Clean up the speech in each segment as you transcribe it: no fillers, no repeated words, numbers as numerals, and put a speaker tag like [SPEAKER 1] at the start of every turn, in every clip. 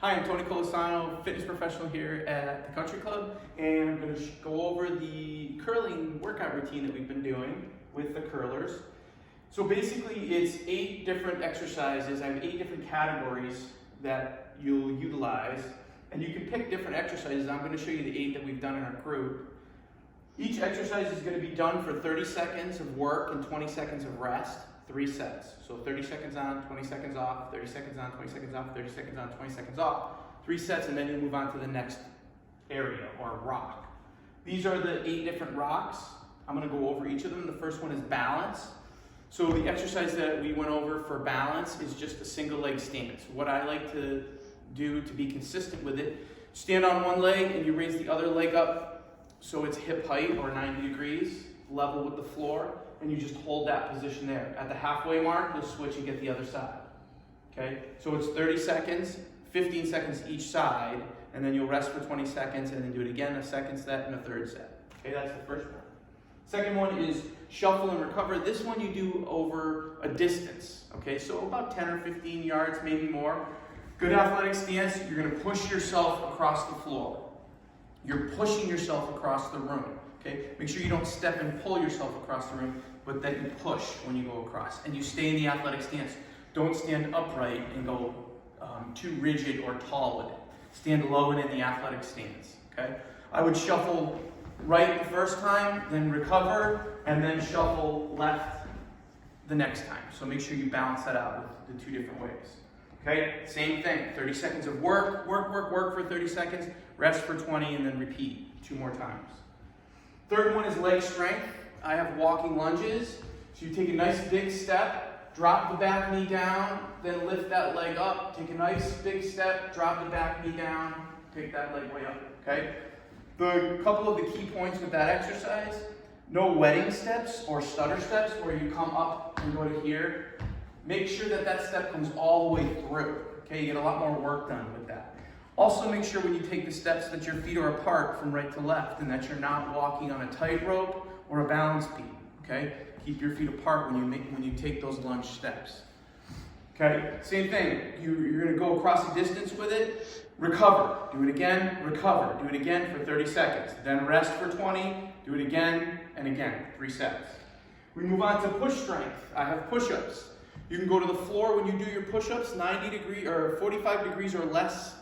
[SPEAKER 1] Hi, I'm Tony Colasano, fitness professional here at the Country Club, and I'm going to go over the curling workout routine that we've been doing with the curlers. So basically it's 8 different exercises. I have 8 different categories that you'll utilize, and you can pick different exercises. I'm going to show you the 8 that we've done in our group. Each exercise is going to be done for 30 seconds of work and 20 seconds of rest. 3 sets. So 30 seconds on, 20 seconds off, 30 seconds on, 20 seconds off, 30 seconds on, 20 seconds off. 3 sets, and then you move on to the next area or rock. These are the 8 different rocks. I'm going to go over each of them. The first one is balance. So the exercise that we went over for balance is just a single leg stance. What I like to do to be consistent with it, stand on one leg and you raise the other leg up so it's hip height or 90 degrees, level with the floor, and you just hold that position there. At the halfway mark, you'll switch and get the other side. Okay? So it's 30 seconds, 15 seconds each side, and then you'll rest for 20 seconds and then do it again, a second set and a third set. Okay, that's the first one. Second one is shuffle and recover. This one you do over a distance. Okay, so about 10 or 15 yards, maybe more. Good athletic stance, you're gonna push yourself across the floor. You're pushing yourself across the room. Okay, make sure you don't step and pull yourself across the room, but that you push when you go across. And you stay in the athletic stance. Don't stand upright and go too rigid or tall with it. Stand low and in the athletic stance. Okay, I would shuffle right the first time, then recover, and then shuffle left the next time. So make sure you balance that out with the 2 different ways. Okay, same thing. 30 seconds of work for 30 seconds, rest for 20, and then repeat 2 more times. Third one is leg strength. I have walking lunges. So you take a nice big step, drop the back knee down, then lift that leg up. Take a nice big step, drop the back knee down, take that leg way up, okay? The couple of the key points with that exercise, no wedding steps or stutter steps where you come up and go to here. Make sure that that step comes all the way through, okay? You get a lot more work done with that. Also make sure when you take the steps that your feet are apart from right to left and that you're not walking on a tightrope or a balance beam, okay? Keep your feet apart when you take those lunge steps. Okay, same thing. You're gonna go across a distance with it, recover, do it again, recover, do it again for 30 seconds. Then rest for 20, do it again and again, 3 sets. We move on to push strength. I have push-ups. You can go to the floor when you do your push-ups, 90 degrees or 45 degrees or less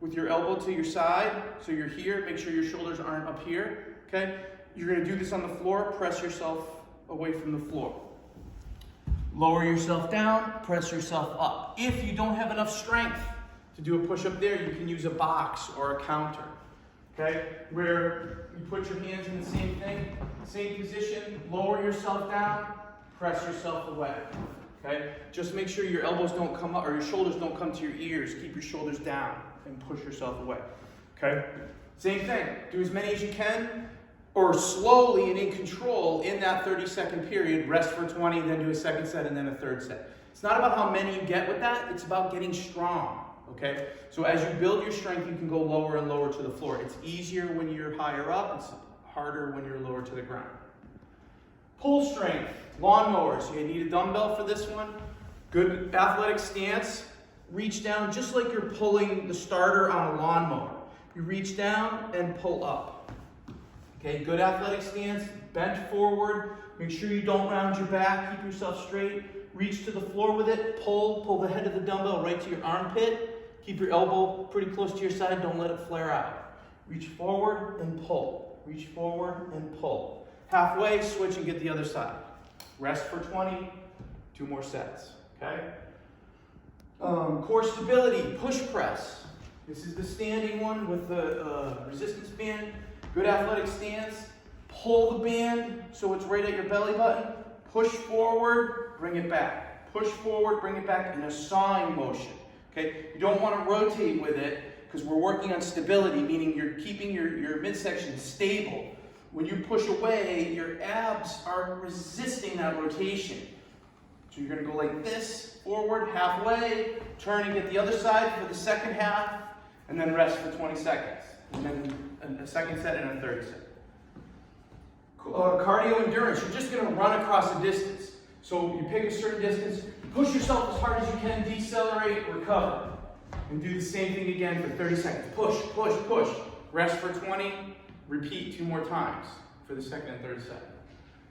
[SPEAKER 1] with your elbow to your side. So you're here, make sure your shoulders aren't up here, okay? You're gonna do this on the floor, press yourself away from the floor. Lower yourself down, press yourself up. If you don't have enough strength to do a push-up there, you can use a box or a counter, okay? Where you put your hands in the same thing, same position, lower yourself down, press yourself away, okay? Just make sure your elbows don't come up or your shoulders don't come to your ears. Keep your shoulders down and push yourself away, okay? Same thing, do as many as you can, or slowly and in control in that 30-second period, rest for 20, then do a second set and then a third set. It's not about how many you get with that, it's about getting strong, okay? So as you build your strength, you can go lower and lower to the floor. It's easier when you're higher up, it's harder when you're lower to the ground. Pull strength, lawnmowers. You need a dumbbell for this one. Good athletic stance. Reach down just like you're pulling the starter on a lawnmower. You reach down and pull up. Okay, good athletic stance, bent forward. Make sure you don't round your back, keep yourself straight. Reach to the floor with it, pull the head of the dumbbell right to your armpit. Keep your elbow pretty close to your side, don't let it flare out. Reach forward and pull. Reach forward and pull. Halfway, switch and get the other side. Rest for 20, 2 more sets, okay? Core stability, push press. This is the standing one with the resistance band. Good athletic stance. Pull the band so it's right at your belly button. Push forward, bring it back. Push forward, bring it back in a sawing motion. Okay? You don't want to rotate with it because we're working on stability, meaning you're keeping your midsection stable. When you push away, your abs are resisting that rotation. So you're going to go like this, forward, halfway, turn and get the other side for the second half, and then rest for 20 seconds. And then a second set and a third set. Cardio endurance, you're just going to run across a distance. So you pick a certain distance, push yourself as hard as you can, decelerate, recover. And do the same thing again for 30 seconds. Push, push, push. Rest for 20, repeat 2 more times for the second and third set.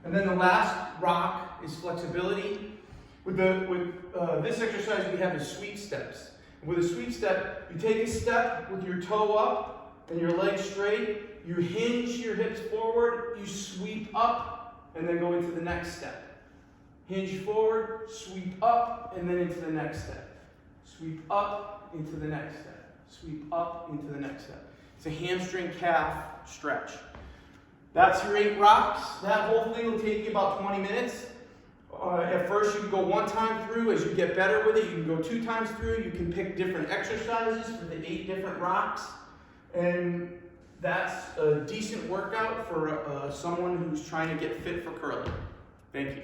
[SPEAKER 1] And then the last rock is flexibility. With this exercise, we have the sweep steps. With a sweep step, you take a step with your toe up and your legs straight. You hinge your hips forward, you sweep up, and then go into the next step. Hinge forward, sweep up, and then into the next step. Sweep up, into the next step. Sweep up, into the next step. It's a hamstring calf stretch. That's your 8 rocks. That whole thing will take you about 20 minutes. At first, you can go 1 time through. As you get better with it, you can go 2 times through. You can pick different exercises for the 8 different rocks. And that's a decent workout for someone who's trying to get fit for curling. Thank you.